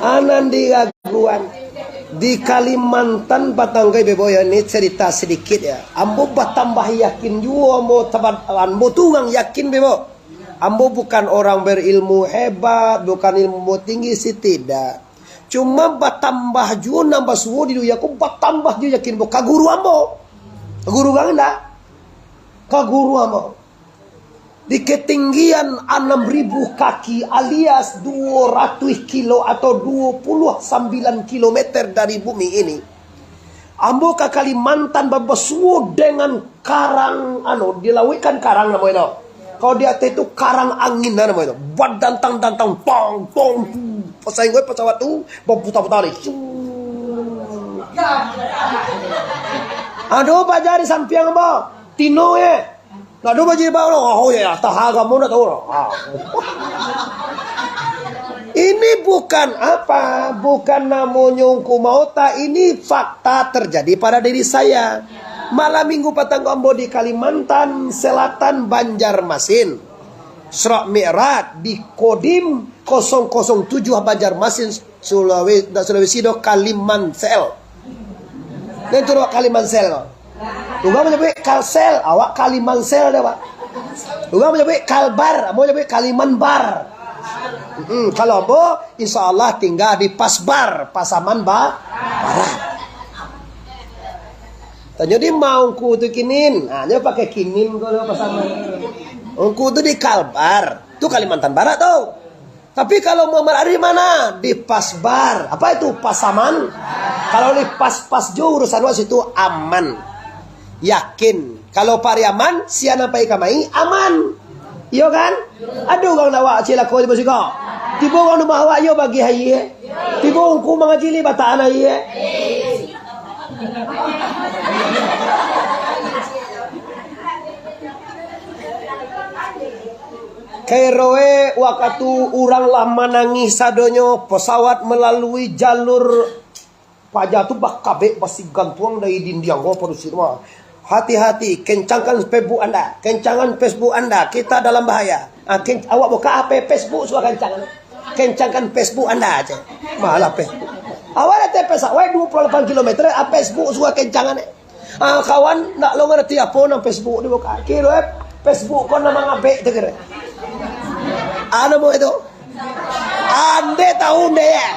Anan di Gaguan. Di Kalimantan Batangkai beboya ini cerita sedikit ya. Ambo batambah yakin juga ambo tungang yakin bebo. Ambo bukan orang berilmu hebat, bukan ilmu tinggi sih tidak. Cuma batambah juga nambah suwo di dunia aku batambah juga yakin bo kaguru ambo. Kaguru gang enggak? Kaguru ambo. Di ketinggian 6.000 kaki alias 200 kilo atau 29 kilometer dari bumi ini. Ambo ke Kalimantan babesuo dengan karang dilawikan karang namanya. Kalau di atas itu karang angin namanya. Buat dantang tong tong. Pasain gue pesawat tuh berputar-putar. Aduh pajari sampiang ba. Tino ya. Aduh baju bau oh ya tahaga mau tahu. Ini bukan apa, bukan namonyongku mauta, ini fakta terjadi pada diri saya. Malam minggu petang ambo di Kalimantan Selatan Banjarmasin. Serak Mi'rat di Kodim 007 Banjarmasin Sulawesi do Kalimansel. Dan turun Kalimansel. Juga menyebut Kalsel, awak Kalimansel dah pak. Juga menyebut Kalbar, mau menyebut Kalimanbar. Kalau ambo, insya Allah tinggal di Pasbar, Pasaman Barat. Tanya di mau ku tu kinin, hanya pakai kinin kalau Pasaman. Ku tu di Kalbar, tu Kalimantan Barat tuh. Tapi kalau mau dari mana? Di Pasbar. Apa itu Pasaman? Kalau di pas jauh urusan was itu aman. Yakin kalau pariaman siana pai kamai aman. Iyo kan? Aduh gang nawa cila ko di basiko. Tibo gang numawa yo bagi haye. Tibo ku mga jili bataan haye. Kairoe waktu urang lah menangis sadonyo pesawat melalui jalur pajatu bak kabeh pasti gantuang dari dindiang go produksi mah. Hati-hati, kencangkan Facebook Anda, kencangkan Facebook Anda, kita dalam bahaya. Awak buka HP Facebook suka kencangkan Facebook Anda aja. Malah Facebook. Awak ada pesawat 28 km, Facebook suka kencangan. Kawan nak lo ngerti apa nang Facebook dibuka. Kira Facebook kon nama ngabe tegere. Ano mo itu? Ande tahu deh ya.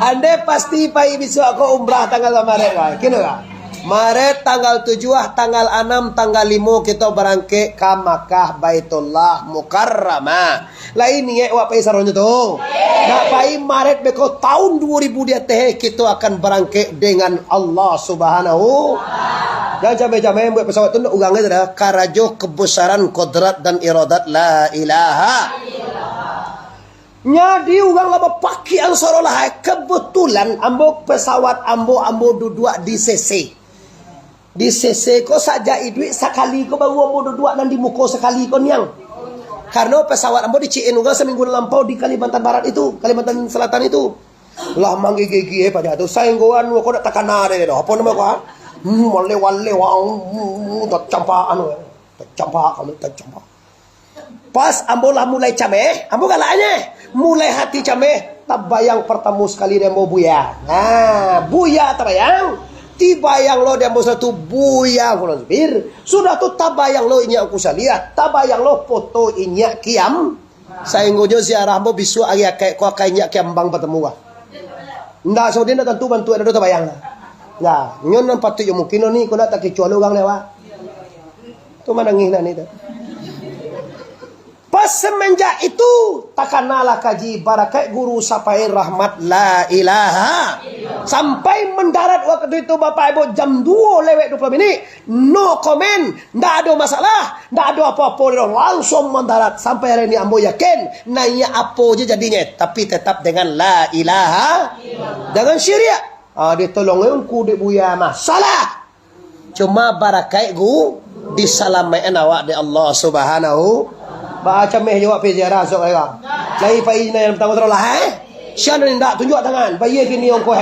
Ande pasti pai bisa aku umrah tanggal kemarin, kira enggak? Maret tanggal 7, tanggal 6, tanggal 5 kita berangkat ke Makkah Baitullah Mukarramah. Lain ni wak pai saronyo tu. Nak pai Maret beko tahun 2000 dia teh kita akan berangkat dengan Allah Subhanahu. Dan jamai-jamai buat pesawat tu ugangnya adalah karajo kebesaran kodrat dan iradat la ilaha. Nyadi ugang apa paki ansorolah kebetulan ambo pesawat ambo duduk di CC. Di CC ko saja duit sekali ko baru ambo duduk dan di muko sekali ko niang. Karena pesawat ambo di CN ugang seminggu lampau di Kalimantan Barat itu, Kalimantan Selatan itu. Lah manggi gigi pada tu sainggoan ko nak takanare dah. Apa nama ko? Wale tak campak kamu tak campak. Pas ambo lah mulai cameh, ambo galaknya mulai hati cameh, tabayang pertama sekali dia mau buya. Nah, buya tabayang. Tibayang lo dia mau satu buya kulon bir. Sudah tuh tabayang lo inya aku lihat, tabayang lo foto inya kiam. Saya ngojo ziarah mo bisu agi kayak ko kayaknya kiam bang bertemu gua. Ndak so dia tentu bantu ada tabayang. Ya, nyon nan patu yo mungkin ni ko nak tak kecuali orang lewa. Tu manangih na ni tu. Pas semenjak itu takanalah kaji barakat guru sapai rahmat la ilaha sampai mendarat waktu itu Bapak Ibu jam 2:20 menit no comment, ndak ada masalah, ndak ada apa-apa, langsung mendarat sampai hari ini ambo yakin nanya apa aja jadinya tapi tetap dengan la ilaha dengan syirik. Ditolongin ku de buya masalah cuma barakat gu disalamai awak di Allah Subhanahu. Baca meh jawab peziarah sok mereka. Lai pai na yang pertama terus lah Sian ndak tunjuk tangan. Pai kini ongko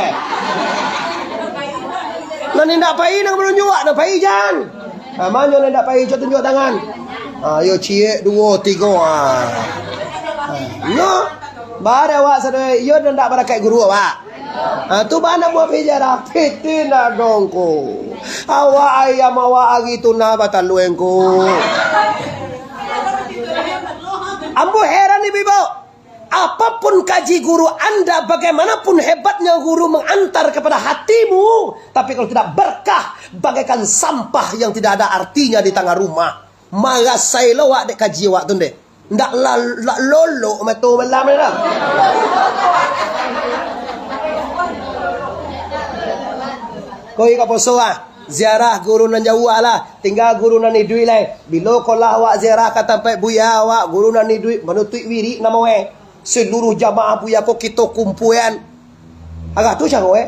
Nan ndak pai nang menunjuk nak pai jan. Manyo ndak pai tunjuk tangan. Ayo cie 2 3 No. Bara awak sadoi, yo ndak barakai guru awak. Tu bana buat sejarah fitina dongko. Awak ayam awak gitu na bataluengko. Ambo heran nih Bibo. Apapun kaji guru Anda, bagaimanapun hebatnya guru mengantar kepada hatimu, tapi kalau tidak berkah, bagaikan sampah yang tidak ada artinya di tengah rumah. Maka saya lawak dek kaji awak tu deh. Ndak lolo metu melam dah. Kau ika poso ziarah guru nan jauh lah, tinggal guru nan idui lah. Bila kau lah awak ziarah kata sampai buya awak guru nan idui menutui wiri nama we. Seluruh jamaah buya kau kita kumpulan. Agak tu cakap we.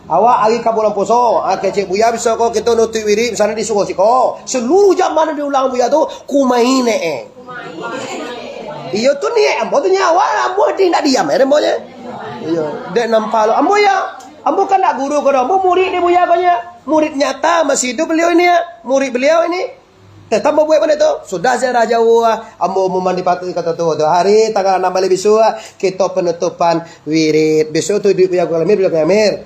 Awak hari ka bulan poso, kecik buya bisa kau kita nutui wiri sana disuruh siko. Seluruh jamaah diulang buya tu kumaine. Iyo tu ni ambo tu nyawa ambo tidak diam ambonya. Iyo, dek nampak lo ambo ya. Ambo kan nak guru kau, ambo murid dia buya banyak. Murid nyata masih hidup beliau ini ya. Murid beliau ini. Tambah buat mana tu? Sudah ziarah jauh. Ambo memandi patu kata tu. Hari tanggal 6 besok kita penutupan wirid. Besok tu duit buya Kelamir, buya Kelamir.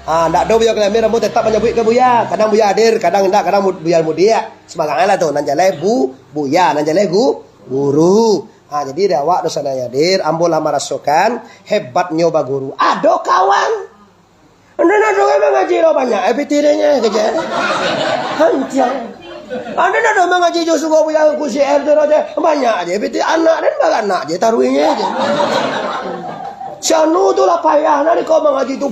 Ndak ada buya Kelamir, ambo tetap menyebut ke buya. Kadang buya hadir, kadang ndak, kadang buya mudia. Sebagainya lah tu. Nan jalai buya, nan jalai guru. Jadi awak dosa hadir, ambo lah merasakan hebatnya ba guru. Ada kawan. Anda nak dong mengaji lo banyak, epitirenya kerja. Hancur. Anda nak dong mengaji jo suka punya kursi RT aja banyak aja, epitir anak dan bagai anak aja taruhnya aja. Canu tu lah payah, nanti kau mengaji tu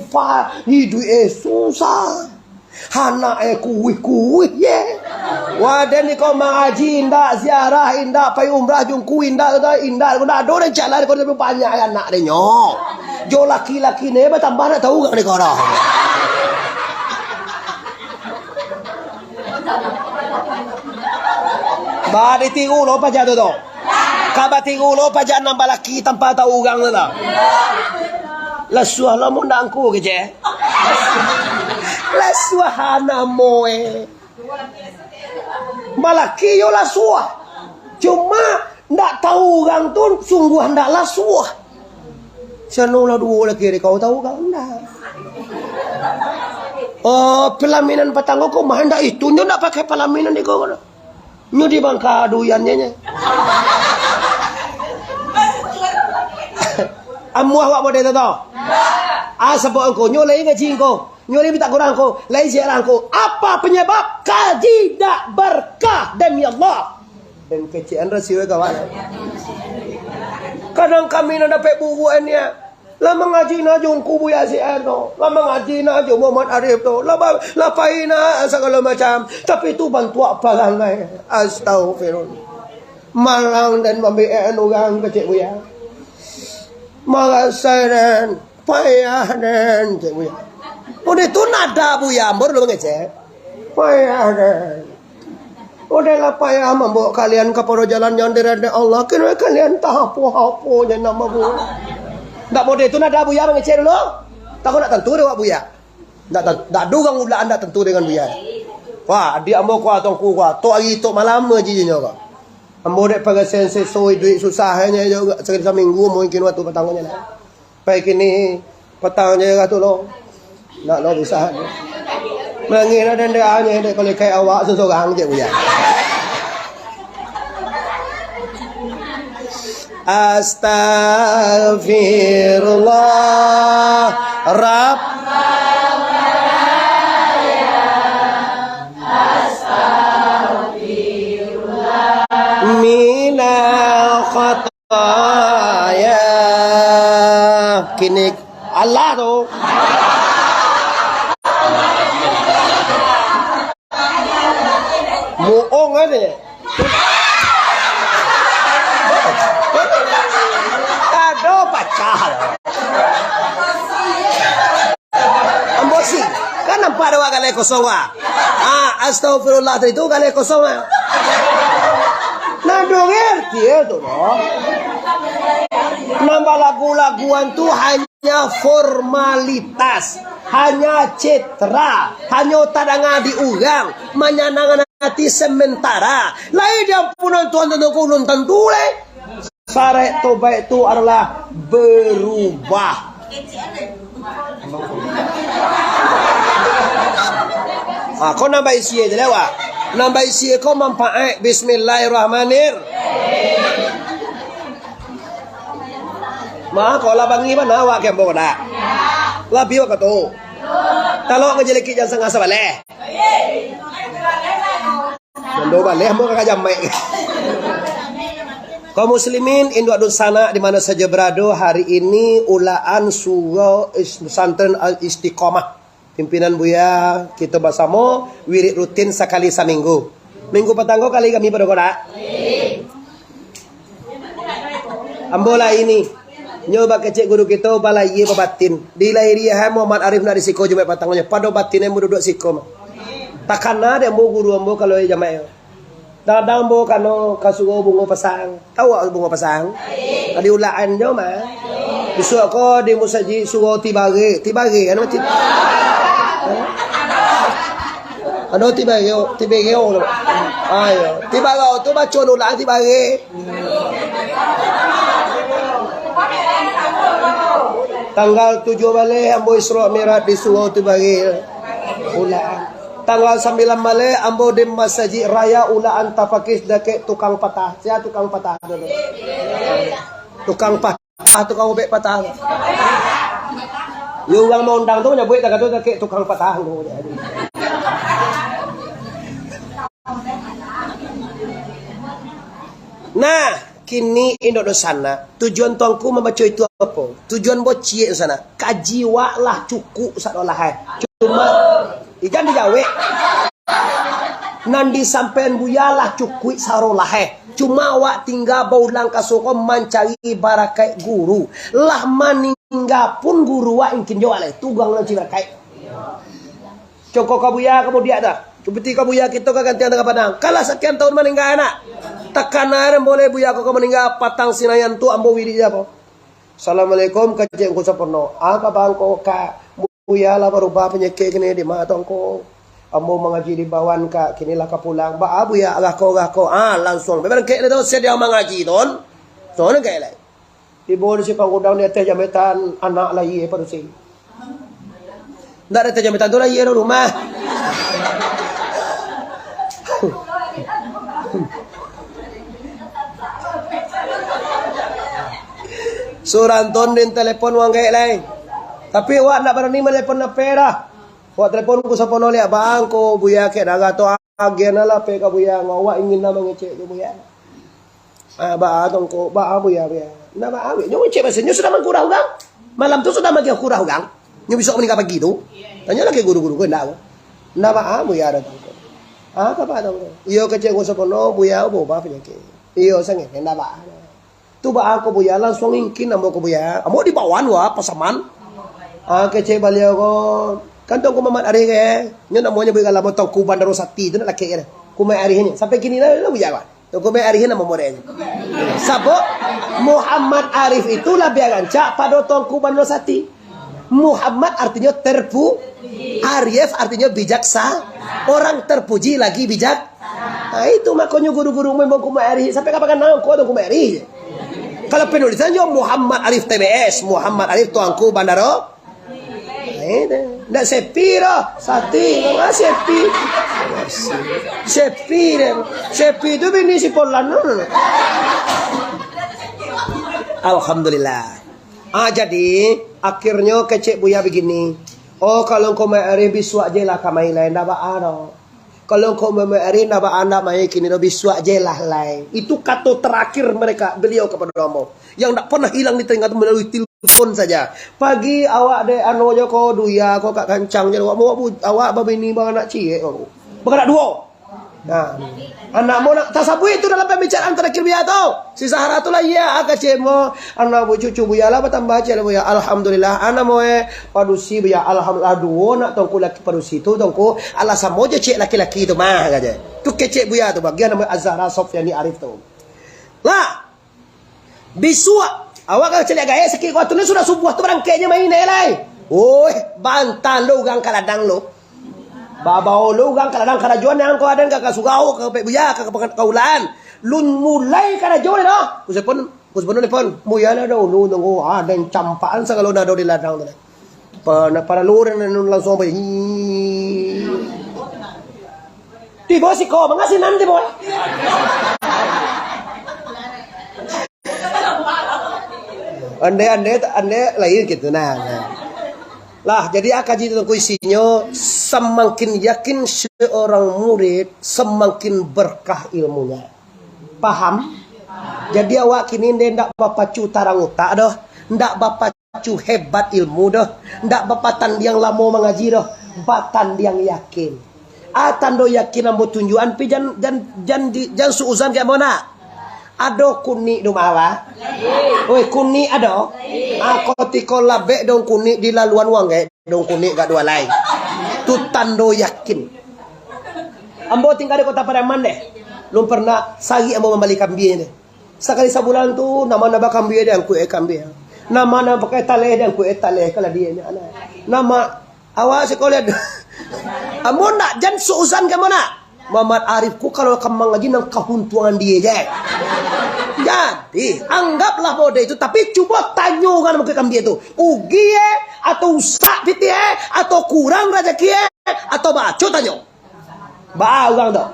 hidup susah. Anak kuih ye. Wadah ni kau mengaji indah ziarah indah pai umrah jungku indah indah kau dah ada orang jalan kau lebih banyak anak dia nyok. Jo laki-laki ni bertambah nak tahu gak ni kau dah. Ba ditiru lo pajak tu. Kaba tiru lo pajak nambah laki tanpa tahu orang tu. Lasuah lo mau nangku ke je. Lasuah moe. Malaki yo lasuah. Cuma ndak tahu orang tu sungguh ndak lasuah. Sanola dua lagi kau tahu kan ndak? Oh, pelaminan patanggo kau mah ndak itu nyo ndak pakai pelaminan di kau. Nyo di bangka duyannya. Amuah awak model tu. Sebab engkau nyo lagi ngaji engkau. Nyuri minta kurang ko, lain ziarah ko. Apa penyebab kaji tak berkah demi Allah? Dan kecian rasiwa kawan. Kadang kami nak dapat bukuannya. Lah mengaji na jungku buya si Erno. Lah mengaji na jung Muhammad Arif tu. Lah paina segala macam. Tapi itu bantu apa lang Astagfirullah. Malang dan membiarkan orang kecil buya. Marasaran payah dan kecil buya. Udah itu nada buya, baru lo ngecek. Payah deh. Udah lah payah membawa kalian kepada jalan yang dirada Allah. Kira kalian tak apa-apanya nama buya. Tak boleh itu nada buya mengecek dulu. Takut nak tentu dengan buya. Tak dugang ulah anda tentu dengan buya. Wah, dia ambo kuat tongku kuat. Tok hari tok malam jijinya kok. Ambo dek pakai sense soi duit susahnya juga sekali seminggu mungkin waktu petangnya lah. Baik ini petangnya kata lo. Nak lo bisa. Mengira dan doanya dek kalau kayak awak seseorang je punya. Astaghfirullah Astaghfirullah minal khataya. Kini Allah tu. Muong ada. Ada pecah. Ambosi. Kan nampak ada galai kosong astagfirullah itu galai kosong Nah ngerti tu no. Nambah lagu-laguan tu hanya formalitas, hanya citra, hanya tadangan diurang, menyenangkan hati sementara. Lain dia pun tuan tentu kulun tentu le. Syarat tobat itu adalah berubah. Kau nambah isi aja lewat. Nambah isi kau manfaat. Bismillahirrahmanirrahim. Kau lah bangi mana awak kembang dah. Lebih awak tu. Kalau ngejeleki jangan sengaja balik. Mendo balik, mau kakak jamai. Kaum muslimin Indo adun sana di mana saja berada, hari ini ulaan surah pesantren Al Istiqomah. Pimpinan Buya kita bersama wirid rutin sekali seminggu. Minggu petang kali kami pada kodak. Ambola ini nyoba kecek guru kita balai batin. Dilahiriah Muhammad Arif nak risiko Jumat petangnya. Pada batinnya mu duduk siko. Takkan ada ambo guru ambo kalau jamaah. Dadang bo kano kasugo bungo pasang. Tahu bungo pasang? Tadi ulaan jo mah. Besok ko di musaji sugo tibage ano ti. Ano tibage o. Ayo, tibago to ba chono ulaan tibage. Tanggal 7 balik ambo Isra Mi'raj di sugo tibage. Ulaan. Tanggal 9 Male ambo di Masjid Raya ulaan tapakis dake tukang patah. Siapa tukang patah dulu? Tukang patah, tukang ubek patah. Yung lang mau undang tu nyebut tak tu dake tukang patah tu. Nah, kini Indonesia sana tujuan tuanku membaca itu apa? Tujuan buat cie sana. Kaji wak lah cukup sadolah hai. Cuma ikan dijawe nandi sampean buyalah cukui sarolah cuma awak tinggal baulang kasoko mencari barakai guru lah maningga pun guru wak ingkin jawab tugang nanti barakai cokok kabuya kemudian dah seperti kabuya kita kegantian dengan padang kalah sekian tahun meninggal anak tekanan boleh buya kau meninggal patang sinayan tu ambo widi apa Assalamualaikum kajeng ku sapono bang ko ka buya lah berubah penyakit kini di mana tongko ambo mengaji di bawan ka kini lah pulang ba buya agak ko langsung memang kayak itu sedia mengaji ton soalnya kayak lah di bawah si pangudang di atas jambatan anak lagi pada si ndak ada jambatan tu lagi ada rumah suranton din telepon wang kayak lain. Tapi awak nak berani melepon na pera. Awak telepon ko sa pono liya bang ko buya ke daga to agen ala pe ka buya awak ingin na mangecek ko buya. Ba atong ko ba buya. Na ba awi. Nyo cek mesin nyo sudah mengkurau gang. Malam tu sudah magi kurau gang. Nyo besok meninggal pagi tu. Tanya lagi guru-guru ko ndak. Na ba buya datang ko. Ka ba tong. Iyo kecek ko sa pono buya bo ba penyakit. Iyo sange ndak ba. Tu ba ako buya langsung ingkin amo ko buya. Amo di bawan wa pasaman. Kecil baliau ko kantong ko mamat ari ke nyo namanya bega lamo tong ku bandaro sakti itu nak laki ke ku mai ari nya sampai kini lah buya kan to ku mai ari nya mo modenya sabo Muhammad Arif itulah biaganca pada tong ku bandaro sakti Muhammad artinya Arif artinya bijaksa orang terpuji lagi bijak itu makanya guru-guru memang ku mai ari sampai kapan naon ko tong ku mai ari kalau penulisannya Muhammad Arif TBS Muhammad Arif tuangku bandaro ndak sepira sati nggak sepi itu bini si polan alhamdulillah jadi akhirnya kecek buya begini kalau kau mai ari biswa je lah kamai lain ndak ba kalau kau mai ari ndak ba anak mai kini do biswa je lah lain itu kata terakhir mereka beliau kepada Romo yang tak pernah hilang di telinga melalui telepon saja. Pagi awak de anu jo ko duya ko kak kancang je awak babini bang anak cie ko. Baganak dua. Nah, anak mo nak tasabu itu dalam pembicaraan terakhir biar tu. Si Sahara tu lah ya akak mo anak bu cucu buya lah bertambah je lah buya. Alhamdulillah anak mo padusi buya alhamdulillah dua nak tongku laki padusi tu tongku alasan mo je cek laki-laki tu mah aja. Tu kecek buya tu bagian nama Azhara Sofyani Arif tu. Lah bisua awak kan celik gaya sikit waktu ni sudah subuh tu berangkainya main elai. Oi, bantan lu gang kaladang lu. Babao lu gang kaladang karajuan yang kau ada enggak kasugau ke buya ke kaulan. Lun mulai karajuan dah. Usah pun Kus bener pon, muya na daw no nung ada yang campaan sa galon na daw di ladang na. Para luren na nun langsung ba. Di bo si ko, mga sinan di bo. Ande lain gitu nah. Lah jadi akaji tentang isinya semakin yakin seorang murid semakin berkah ilmunya. Paham? Jadi awak kini ndak bapacu taranguta doh, ndak bapacu hebat ilmu doh, ndak bapatan yang lama mengaji doh, batan yang yakin. Tando yakin ambo tunjuan pi jan suuzan kayak mana? Ado kuni do mawa. Oi kuni ado. Kotiko labe dong kuni di laluan wang dong kuni gak dua lain. Tu tando yakin. Ambo tinggal di kota Pariaman deh. Belum pernah sagi ambo membeli kambing deh. Sekali sebulan tu nama kambing dia aku kambing. Nama pakai taleh dia aku taleh kalau dia nya. Nama awak sekolah. Ambo nak jan suuzan ke mana? Muhammad Arifku kalau kemang lagi nang kahuntuangan dia je. Jadi anggaplah bodoh itu, tapi coba tanyakan sama kambing itu, ugi atau usak piti atau kurang rezeki atau baco tanyo. Ba orang tu.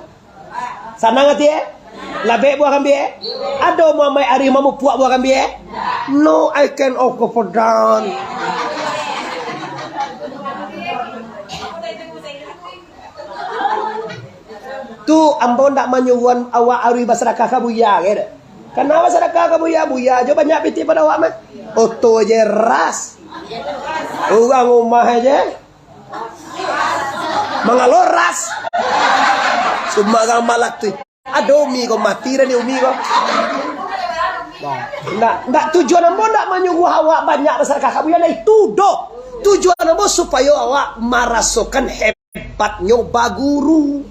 Sana ngati labek buah kambing. Ada Muhammad Arif mamu puak buah kambing? No, I can offer for down. Tu ambo ndak manyuwun awak ari masyarakat kabuya gitu. Karena masyarakat kabuya aja banyak piti pada awak mah. Oto aja ras. Orang rumah aja. Mangaloras. Semua malak tu. Ada umi kau mati dah ni umi kau. Ndak tujuan ambo ndak manyuwun awak banyak masyarakat kabuya itu doh. Tujuan ambo supaya awak merasakan hebatnya baguru.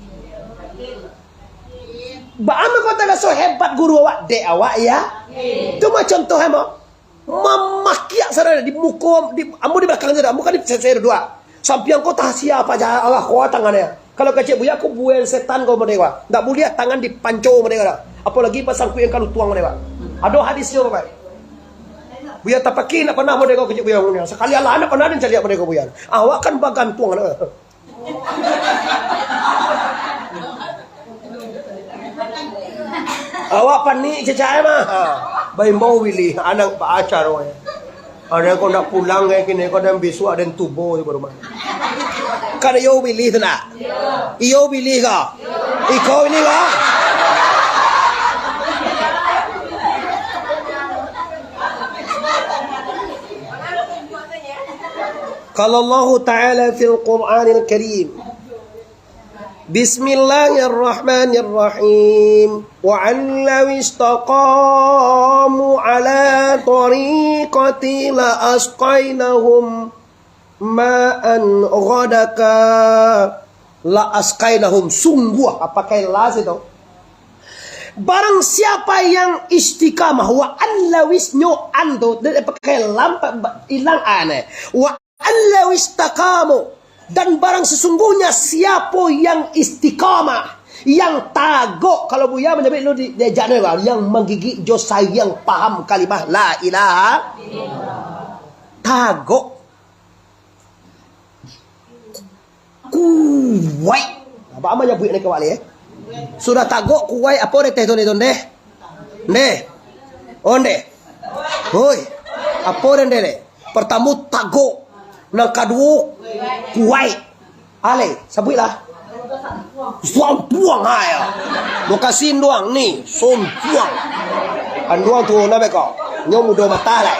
Bagaimana kau tak so hebat guru awak dek awak ya? Itu macam contoh emo. Memakiak sarana di muka ambo di belakang dia, ambo kan di saya dua. Sampai kau tak siapa aja Allah kuat tangannya. Kalau kecil buya aku buel setan kau mereka. Tak boleh tangan dipanco mereka. Apalagi pasangku yang kalau tuang mereka. Ada hadisnya bapak. Buya tak pakai nak pernah mereka kecil buya punya. Sekali Allah anak pernah dan cari mereka buya. Awak kan bagantuang. Awak panik cecah mah. Bayi mau wilih anak pak acar we. Ada kau nak pulang kayak gini kau dan besok ada tubuh di rumah. Kada yo wilih tu nak. Iyo wilih ka. Iko ini ka. Kalau Allah Taala fil Quranil Karim. Bismillahirrahmanirrahim. Wa an law istaqamu ala tariqati la asqainahum ma'an ghadaka la asqainahum. Sungguh apakah las itu? Barang siapa yang istiqamah wa an lawis nyo ando pakai lampa hilang aneh. Wa an law istaqamu. Dan barang sesungguhnya siapa yang istiqamah, yang tagok, kalau Buya menyebut lu diajak yang menggigit josai, yang paham kalimah la ilaha tagok kuwai. Apa amanya buik ni kawali sudah tagok kuwai apa teh donde ne onde hoi apa deh pertama tagok nang kadua kuai ale sabuilah suang puang haya lokasi doang ni son puang anduang tu na beko nyomu do matala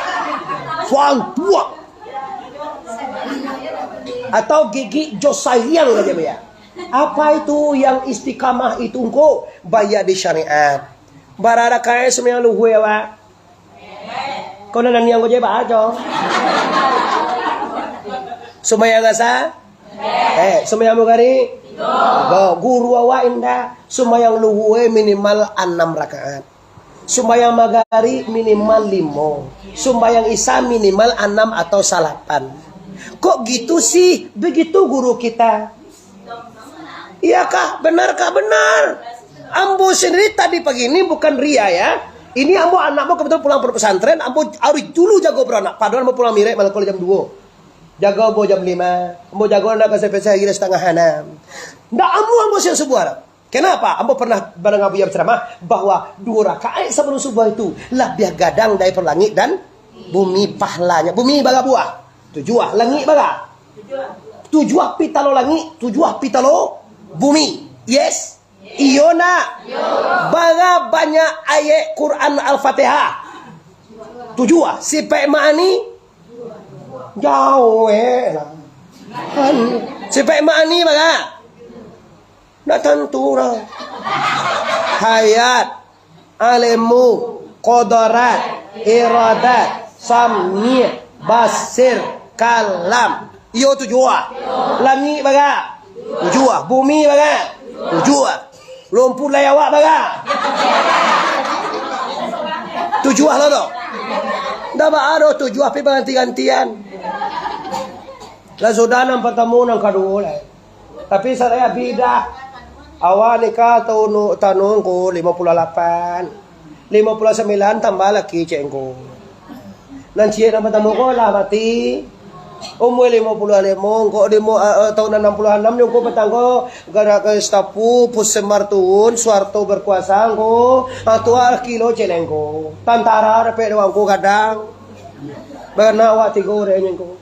suang puang atau gigi josayang aja ya. Apa itu yang istiqamah itu engkau bayar di syariat barada kaya semua lu gue wa kau nan yang gue jeba aja Sumaya gasa? Sumaya mo gari? Guru awa inda. Sumayang luhuwe minimal 6 rakaat. Sumayang magari minimal 5. Sumayang isa minimal 6 atau 8. Kok gitu sih? Begitu guru kita. Iyakah? Benarkah? Benar. Ambo sendiri tadi pagi ini bukan ria ya. Ini ambo anakmu kebetulan pulang pondok pesantren, ambo harus dulu jago beranak. Padahal ambo pulang mirip malah jam 2. Jaga ambo jam 5. Ambo jago anak sampai saya kira setengah 6. Ndak ambo siang subuh. Kenapa? Ambo pernah bareng Abu Yab ceramah bahwa 2 rakaat sebelum subuh itu lebih gadang dari langit dan bumi pahlanya. Bumi baga buah. Tujuah langit baga. Tujuah pitalo langit, tujuah pitalo bumi. Yes. Iyo nak. Baga banyak ayat Quran Al-Fatihah. Tujuah. Sipai ma'ani. Jauh lah. Sipai ma'ani baga. Nak tentu lah. Hayat. Alimu. Qadarat. Iradat. Samni. Basir. Kalam. Iyo tujuah. Langit baga. Tujuah. Bumi baga. Tujuah. Lumpur layawak baga. Tujuah lah tu. Dah ada tujuah pi ganti-gantian. Lah sudah nang pertemu nang kedua lah. Tapi saya bidah. Awal nikah tahun ko 58. 59 tambah lagi cengko. Nan cie nang pertemu ko lah mati. Umur 55 kok demo tahun 66 yung ko petangko gara ke stapu pusemar tuun suarto berkuasa ko atua kilo celengko tantara repe doang ko kadang bana wa tigo renyen ko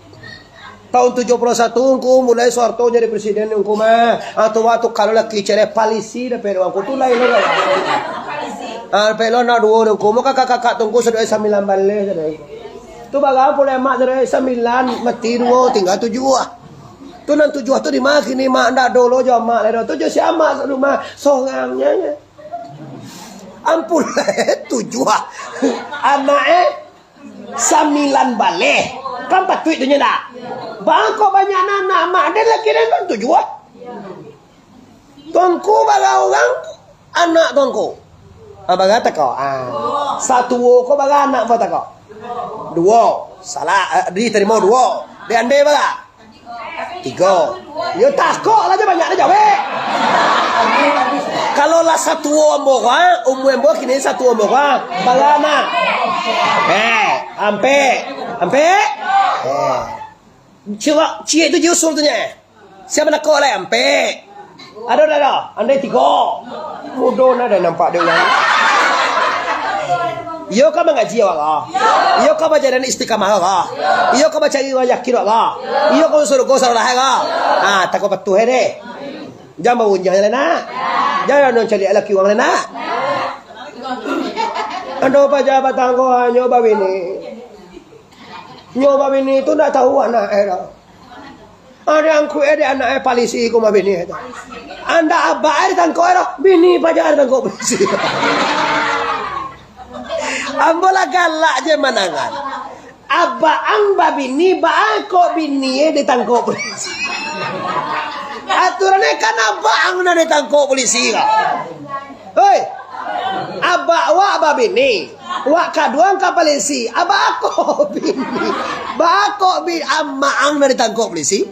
tahun 71 ko mulai suarto jadi presiden yung ko ma atua tu kalau laki cere palisi repe doang ko tulai lo pelo na duo ko mo kakak tungku sudah 9 balik tu baga pula mak dari 9 mati 2 tinggal 7. Tu nan 7 tu di mak kini mak ndak dolo jo mak le tu jo si amak rumah songamnya. Ampun 7. Anak 9 balik. Kan patuit tu nya dak. Bangko banyak anak mak dan laki dan 7. Tuanku baga orang anak tuanku. Baga tako. Satu ko baga anak apa tako? 2 salah diterima 2 diandai berapa 3 yo takut lah je banyak aja we kalau lah 1 ombo ombo kini 1 ombo balana ampe cie itu usul tu nya siapa nak kau lah ampe ada andai 3 mudah ada nampak dia ulang. Iyo ka mengaji awak iyo ka baca dan istiqamah awak iyo ka baca yakin awak iyo ka suruh kau salah awak takut patuh deh jangan unjah lena jangan non cari laki uang lena ando paja batangko nyoba bini itu ndak tahu anak ada yang ku anak polisi ku bini anda abah tangko bini paja tangko polisi ambola galak je manangan. Aba amba bini ba ko bini ditangkap polisi. Aturannya kan aba ang na ditangkap polisi ka. Hoi. Aba bini. Wa kaduang ka polisi. Aba ako bini. Ba ako bini amma ang na ditangkap polisi.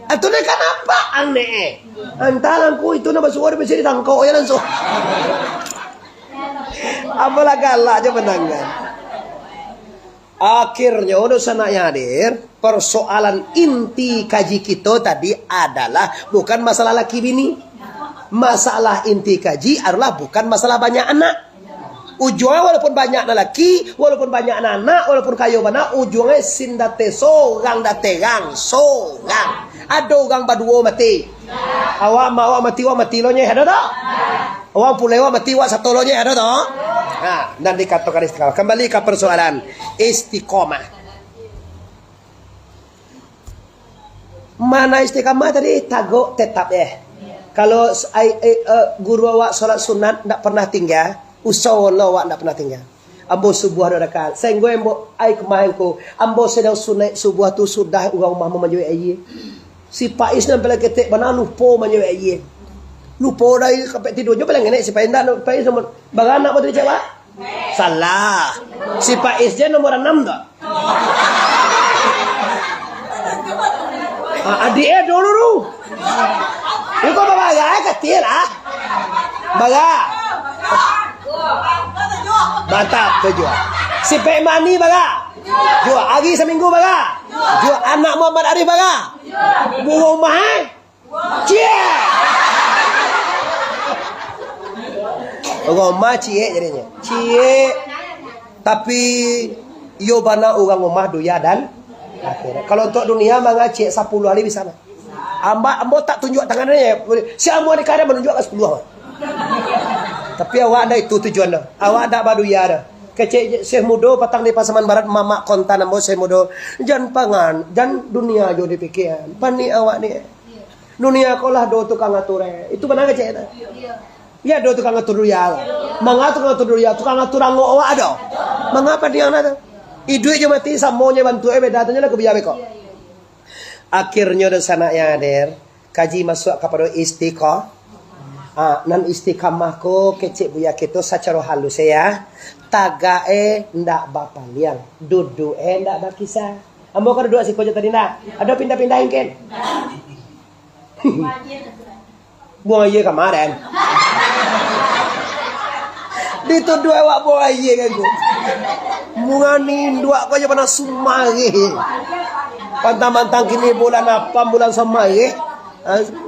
Aturannya kan aba ang ne. Antalan ko itu na basuwar polisi ditangkap ya langsung. Apalah galak aja menangan. Akhirnya udah sana hadir. Persoalan inti kaji kita tadi adalah bukan masalah laki bini. Masalah inti kaji adalah bukan masalah banyak anak. Ujungnya walaupun banyak laki, walaupun banyak anak, walaupun kayu mana, ujungnya sindate sorang dategang sorang. Ada orang berdua mati. Awak mati lo nya ada tak? Awak pulewa mati wa satu lo nya ada tak? Dan dikatakan istiqomah. Kembali ke persoalan istiqomah. Mana istiqomah tadi? Tago tetap Kalau guru awak solat sunat tak pernah tinggal, usaha awak tak pernah tinggal. Ambo subuh ada dekat. Sehingga ambo kemarin ko, ambo sedang sunat subuh tu sudah orang rumah menjadi aye. Si Pais nampak ketek mana lupa menjadi aye. Lupa dari sampai tidurnya paling enak si Pais ndak Pais nomor baganak apa tadi cewek? Salah. Si Pais dia nomor 6 tak? Adik dulu. Itu baga kecil ah. Baga. Mantap, tujuh. Si Pak Mani baga. Jual. Agi seminggu baga. Jual. Anak Muhammad Arif baga. Bu rumah. Cie. Rumah cie jadinya. Cie. Tapi yo bana orang rumah duya dan akhirnya. Kalau untuk dunia mangga cie 10 hari bisa. Ambo tak tunjuk tangannya. Si ambo ni kada menunjukkan 10. Tapi awak ada itu tujuannya. Awak ada baduya ada. Kecik Syekh Mudo patang di Pasaman Barat mamak kontan ambo Syekh Mudo. Jan pangan, jan dunia jo dipikiran. Pani awak ni. Dunia kolah do tukang atur. Itu benar kecik ta? Ya do tukang atur ya. Mangga tukang atur ya, tukang atur ango awak ada. Mengapa dia ana? Idue je mati samonya bantu beda tanya lah kebiaya kok. Akhirnya do sana ya der. Kaji masuk kepada istiqamah. Nan istiqamah ko kecik buya kita secara halus ya. Tagae ndak bapa liang, duduk ndak bakisah. Ambo kan duduk si kojo tadi ndak. Ada pindah-pindahin kan? Buang aye kemarin. Dituduh awak buang aye kan ku. Mungani dua kojo pernah sumari. Pantang-pantang kini bulan apa bulan samai.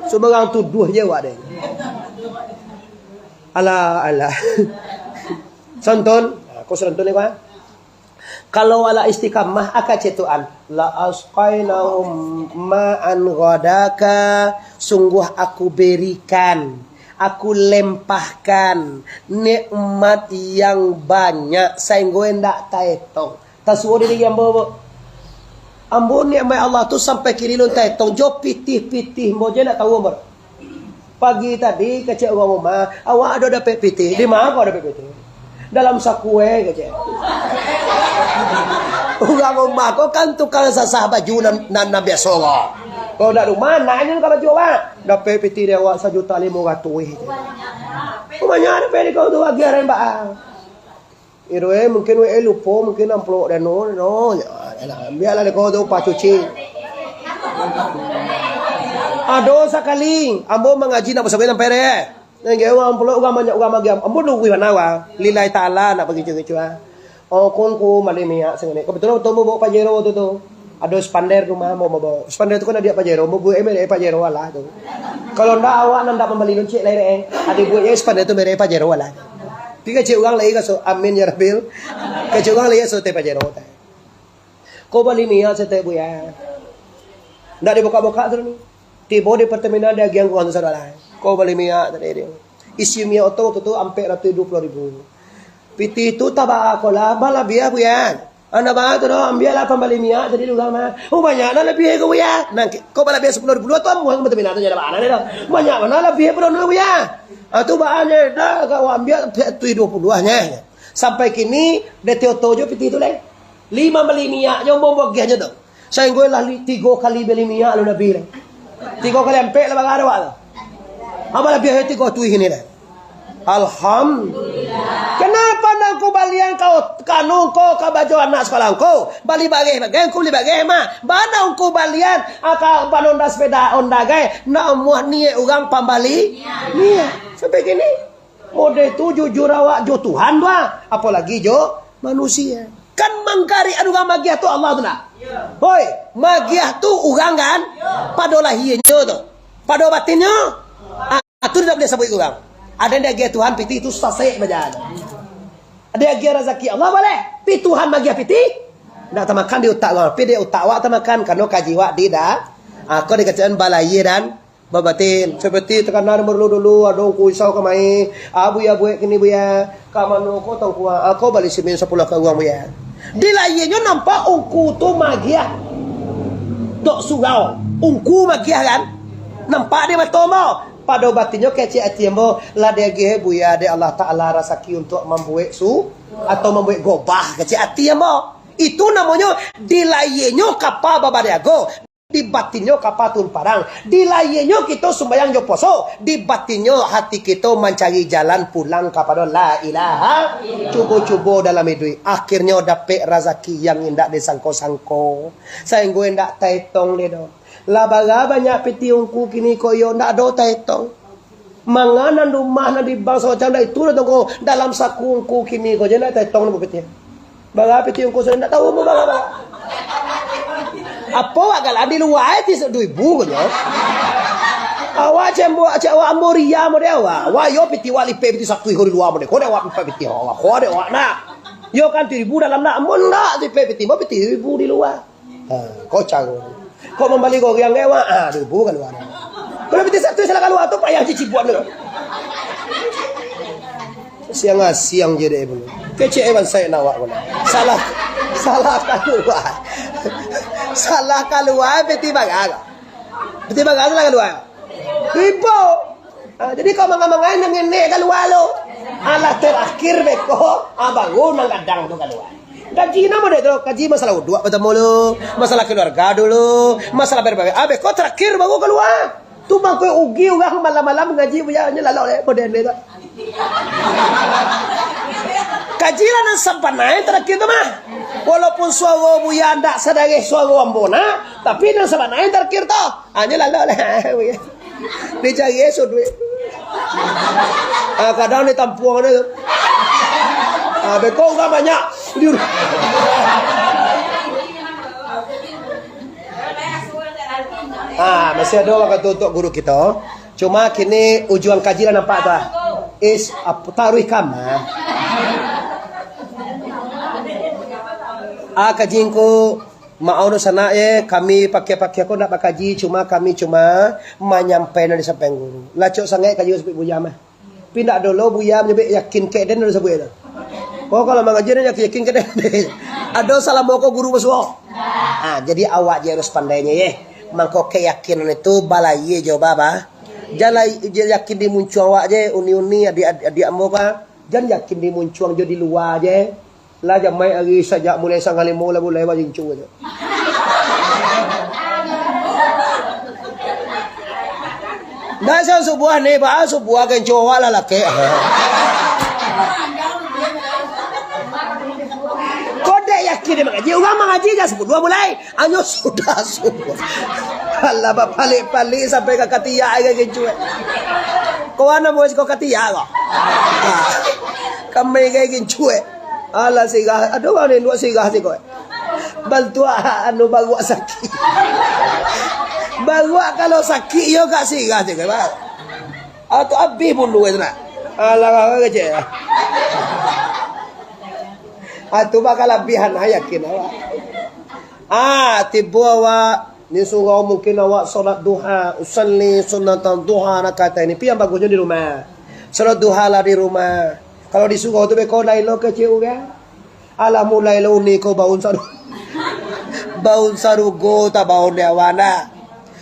Sebarang tuduh je awak deh. Ala. Sonton, aku sonton ni kan. Kalau ala istiqamah akan cetuan la asqainahum ma'an ghadaka, sungguh aku berikan, aku lempahkan nikmat yang banyak sehingga ndak taetong. Tasuo diri ambo. Ambo nikmat Allah tu sampai kiri lon taetong jo pitih-pitih mo je nak tahu ambo. Pagi tadi kecek orang rumah, awak ada dapat pitih. Di mana kau dapat pitih? Dalam saku kecek. Orang rumah kau kan tukang sasah baju nan biasa kau. Kau dak rumah nanya kau baju awak. Dapat pitih dia awak 1.500.000. Banyak dapat kau tu lagi areng ba. Irwe mungkin we lupa mungkin amplop dan no. Biarlah kau tu pacuci. Ado sekali, ambo mengaji nak bersama dengan pere. Nggak orang pulau orang banyak orang magam. Ambo nunggu mana wa? Lillahi taala nak bagi cuci-cuci. Oh konku malimia sengene. Kebetulan tu bawa pajero tu. Ado spander rumah mau bawa. Spander tu kan dia pajero, mau buat pajero lah tu. Kalau ndak awak ndak membeli loncek lain Ade buat spander tu mere pajero lah. Tiga cik orang lagi kaso amin ya rabbil. Kecik orang lagi so te pajero ta. Kau beli mia sete buya. Ndak dibuka-buka tu ni. Tiba di pertamina dia yang kuan saudara. Kau beli minyak tadi dia. Isi minyak auto tu ampe 120.000. Piti itu tabak aku lah, bala biar buyan. Anda bah tu dah ambil lah pembeli minyak jadi dulu mana. Oh banyak mana lebih aku buyan. Nanti kau bala biar 10.000 tu amu yang pertamina tu jadi mana dah. Banyak mana lebih pun dulu buyan. Tu bahannya dah kau ambil 70-nya. Sampai kini dia auto je piti tu leh. 5 beli minyak je mau bagi aja tu. Saya gue lah 3 kali beli minyak lu nabi leh. 3 kali ampe lah bang ada wak tu. Apa lebih hati kau tu ini dah. Alhamdulillah. Kenapa nak kau balian kau kanu kau ke baju anak sekolah kau? Bali bagai kau beli bagai mah. Mana kau balian akak panonda sepeda onda gai. Nak muat ni orang pambali. Ni sampai kini. Mode tu jujur awak jo Tuhan doa. Apalagi jo manusia. Kan mangkari aduh magiah tu Allah tu nak. Hoi, magiah tu orang kan? Pada lahirnya tu. Pada batinnya. Itu tidak boleh sebut orang. Ada yang dia Tuhan piti itu selesai berjalan. Ada yang dia rezeki Allah boleh. Pi Tuhan magiah piti. Nak tamakan di otak orang. Pi di otak awak tamakan. Karena kaji wak di dah. Kau dikatakan balai dan babatin. Seperti tekanan dulu. Adong kuisau kemai. Abu ya buat kini buya. Kamano kau tahu kuah. Kau balik semin 10 ke uang buya. Di lainnya nampak ungku tu magiah. Tok surau. Ungku magiah kan. Nampak dia betul mau. Pada batinnya kecil hati mo lah dia ge buya de Allah Taala rasaki untuk membuat atau membuat gobah kecil hati mo. Itu namanya dilayenya kapal baba dia go. Di batinnya kapal tun parang. Dilayenya kita sembahyang jo poso. Di batinnya hati kita mencari jalan pulang kepada la ilaha. Cubo-cubo dalam hidup. Akhirnya dapat rezeki yang indak disangko-sangko. Sehingga indak taitong le do. Labaga banyak piti ungku kini koyo ndak do taitong. Manganan rumah na di bangsa macam dah itu na ko dalam sakungku kini ko jena tay tong mo pitnya. Baga piti yung ko sa ndak tahu mo baga. Apa agal adi luwa ti sa 2000 ko yo. Awa cembo awa amoria mo dewa. Wa yo piti wali pe piti sakui hori luwa mo de. Ko de wa piti wa ko de wa na. Yo kan 1000 dalam na mon ndak di pe piti mo piti 1000 di luwa. Kocak. Kok membalik kok yang ewa? 2000 kan luar. Kalau piti satu silakan luar tu payah cici buat dulu. Siang je deh belum. Kece ewan saya nawak pun. Salah keluar. Salah keluar piti bagas. Piti bagas lah keluar. Ibu. Jadi kau mangan-mangan yang ini keluar lo. Alah terakhir beko bangun nang kadang tu keluar. Kaji nama deh tu, kaji masalah uduk bertemu lu, masalah keluarga dulu, masalah berbagai. Abe kau terakhir baru keluar. Tu bang kau ugi orang malam-malam ngaji punya lalu deh modern deh tu. Kaji lah nan sampai naik terakhir tu mah. Walaupun suara buya ndak sedari suara ambona, tapi nan sampai naik terakhir tu. Hanya lalu deh. Dia cari esok duit. Kadang ni tampuan tu. Beko enggak banyak. Masih ada orang kata untuk guru kita. Cuma kini ujung kajian nampak tak? Is taruh kamar. Kajian ko mau sana kami pakai aku nak kaji cuma kami menyampaikan di samping guru. Lacok sangat kaji sebut buya mah. Pindah dulu buya menyebut yakin ke dan sebut itu. Oh kalau mengajar yakin ke dan. Ada salah mau ko guru besok. Jadi awak je harus pandainya ye. Mangko keyakinan itu balai je baba. Jangan yakin di muncul awak je uni adik ambo ka. Jangan yakin di muncul je di luar je. Lah jamai hari sajak mulai sangat limo lah mulai wajin cu je. Dah sebuah ni ba sebuah kan cowok lah laki. Kode yakin dia mengaji. Orang mengaji dah sebut dua mulai. Hanya sudah. Allah balik sampai ke katiya ke cuek. Kau ana mau kau katiya kau. Kami ke cuek. Allah sigah. Aduh kau ni dua sigah sih kau. Bantu anu baru sakit. Baru kalau sakit yo gak sigah sih kau. Atau abis pun dua tu nak. Allah kau kecil. Itu bakal lebihan yakin awak. Tiba awak ni suruh mungkin awak solat duha, usalli sunatan duha nak kata ini. Pi yang bagusnya di rumah. Solat duha lah di rumah. Kalau disuruh tu beko lailo kecil kan. Alah mulai lo ni kau baun saru. Baun sarugo tak baun dia wana.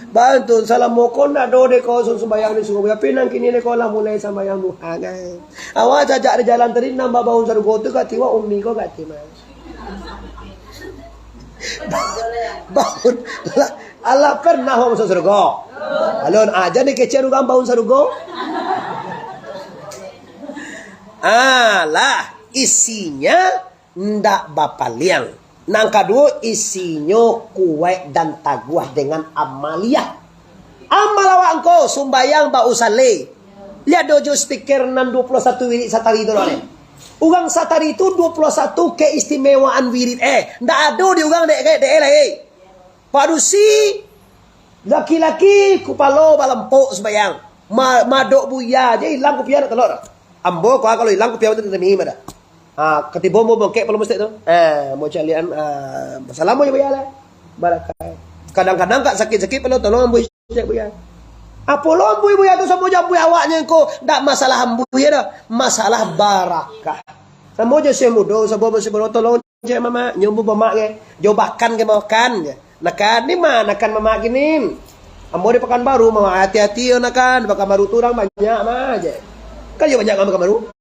Bantu salam mokon nak do de kau sembayang di suruh. Tapi nang kini ni kau lah mulai sembayang duha kan. Awak jajak di jalan tadi nambah baun sarugo tu kati wa umi kau kati mas. Baun Allah pernah masuk surga. Alon aja ni kecil orang baun sarugo. Lah isinya ndak bapaliang. Nang kedua isinya kuat dan taguah dengan amaliyah. Amal awak engkau sumbayang ba usale. Lihat dojo stiker nan 21 wirid satari itu oleh. Urang satari itu 21 keistimewaan wirid. Ndak ada di urang dek lah padusi laki-laki kupalo balempok sembayang. Madok buya je hilang kupiah nak telur. Ambo kalau hilang kupiah itu demi mana. Ketiba mau bongkek belum mesti tu. Mau calian salam ya buya lah. Barakah. Kadang-kadang kak sakit-sakit perlu tolong ambo cek buya. Apa lo ambo buya tu sama jambu awaknya ko ndak masalah ambo ya dah. Masalah barakah. Samo je semudo sabo masih perlu tolong cek mama nyumbu mama ke. Jobakan ke makan ke. Nakan ni mana nakan mama gini. Ambo di Pekanbaru mama hati-hati yo nakan Pekanbaru tu orang banyak mah aja. Kan yo banyak Pekanbaru.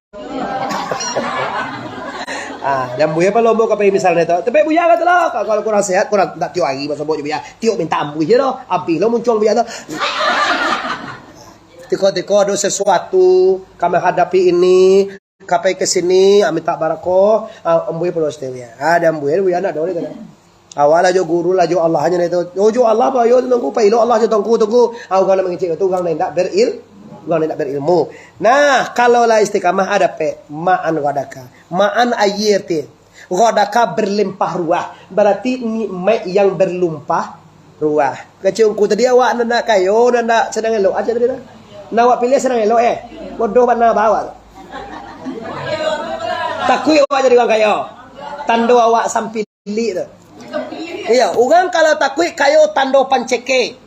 Dan buaya pa lobo kapay misalnya itu. Tapi buaya kata lah, kalau kurang sehat, kurang tak tiup lagi masa buaya. Tiup minta ambu je loh. Api lo muncul buaya tu. Tiko-tiko ada sesuatu kami hadapi ini, kapay ke sini, minta barako, ambuya perlu setia. Dan buaya nak dole kan. Awal aja guru lah jo Allah hanya itu. Jo Allah ba yo tunggu pa ilo Allah jo tunggu. Aku kan mengecek itu orang lain tak Orang tidak berilmu. Nah, kalau lah istiqamah ada ma'an ghadaka. Ma'an ayirti. Ghadaka berlimpah ruah. Berarti nikmat yang berlimpah ruah. Kecungku tadi awak nak kayo, nak sedang elok aja tadi dah. Nak awak pilih sedang elok bodoh mana bawa. Takui awak jadi orang kayo. Tando awak sampili tu. Iya, orang kalau takui kayo tando panceke.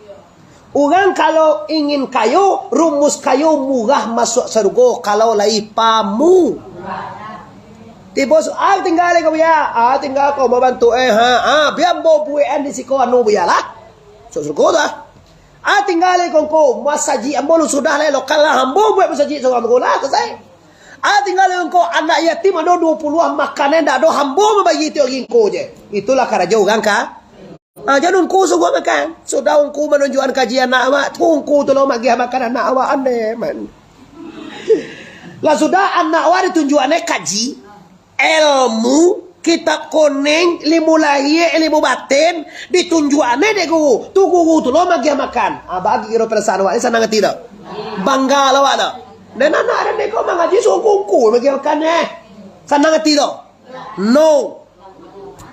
Orang kalau ingin kayo, rumus kayo murah masuk surga kalau lai pamu. Tiba tinggal kau ya. Tinggal kau mau bantu biar mau buat di siko anu biarlah. Surga dah. Tinggal kau masaji ambo sudah le lokal lah ambo buat masaji surga lah selesai. Tinggal kau anak yatim ada 20 makanan dak ada ambo membagi itu kau je. Itulah karaja orang ka. Jangan ungku suruh makan. Sudah ungku menunjukkan kajian anak awak. Ungku tu lo magi makan anak awak aneh man. Lah sudah anak awak ditunjukkannya kaji ilmu kitab kuning ilmu lahir ilmu batin ditunjukkannya dek guru. Tu guru tu lo magi makan. Bagi kira perasaan awak ni senang hati tak? Bangga lah awak tak? Dan anak ada dek kau mengaji suruh ungku magi makan senang hati tak? No.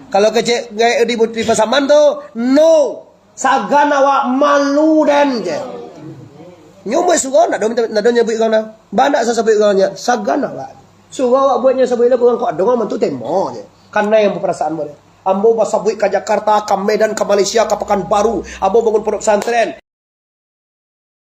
Kalau kecil di pasaman tu, no. Sagan awak malu dan je. Nyomoi suruh nak nyebut kau nak. Banyak saya sebut kau nya. Sagan awak. Suruh awak buatnya sebut dia kurang kau dengar mantu temo je. Karena yang perasaan boleh. Ambo pasabui ke Jakarta, ke Medan, ke Malaysia, ke Pekanbaru. Ambo bangun pondok pesantren.